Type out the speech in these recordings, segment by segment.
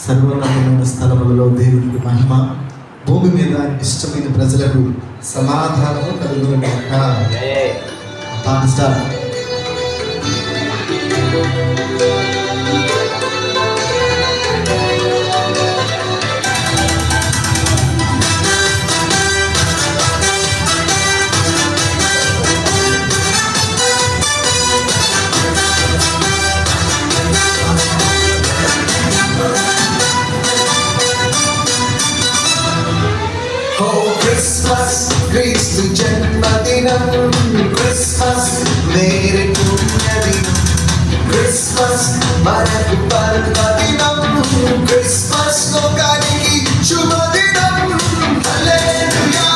సర్వోన్నతమైన స్థలములలో దేవునికి మహిమ, భూమి మీద ఇష్టమైన ప్రజలకు సమాధానము కలుగును గాక. పాట స్టార్ట్. క్రిస్మస్ క్రీస్తు జన్మదినం, క్రిస్మస్ మేరీ పుణ్యదినం, క్రిస్మస్ మనకు పర్వదినం, క్రిస్మస్ లోకానికి శుభదినం. హల్లెలూయా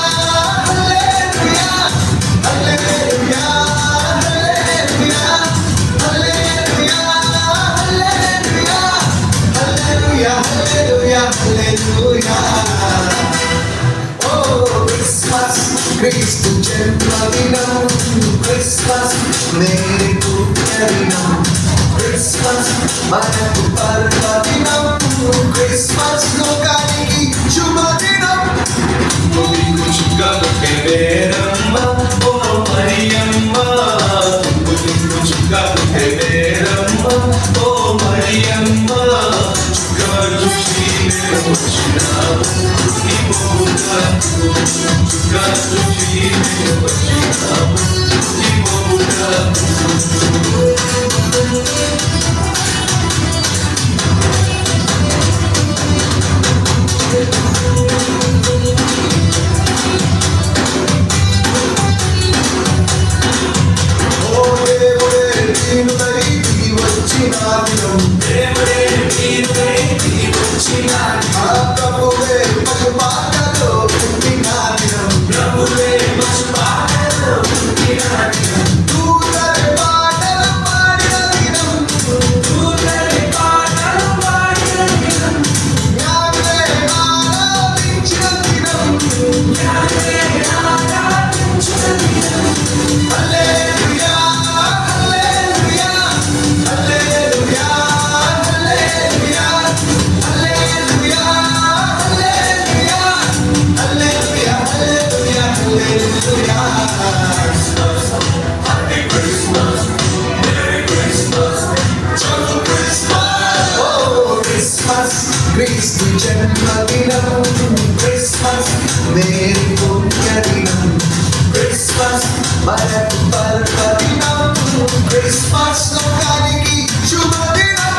హల్లెలూయా హల్లెలూయా హల్లెలూయా హల్లెలూయా హల్లెలూయా హల్లెలూయా హల్లెలూయా హల్లెలూయా. క్రిస్మస్ క్రీస్తు జన్మదినం, క్రిస్మస్ మేరీ పుణ్యదినం, క్రిస్మస్ మనకు పర్వదినం, క్రిస్మస్ లోకానికి శుభదినం. చుక్కలు పేరమ్మ ఓ మరియమ్మ, చుక్కలు పేరమ్మ ఓ మరియమ్మ, చుక్కలు చూసి వచ్చినాము నీ మోములకు, చుక్కలు చూసి వచ్చినాము నీ మోములకు. క్రీస్తు జన్మదినం, క్రిస్మస్ మేరీ పుణ్యదినం, క్రిస్మస్ మనకు పర్వదినం, క్రిస్మస్ లోకానికి శుభదినం.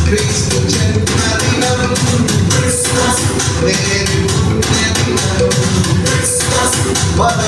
క్రీస్తు జన్మదినం, క్రిస్మస్ మేరీ పుణ్యదినం, క్రిస్మస్ మన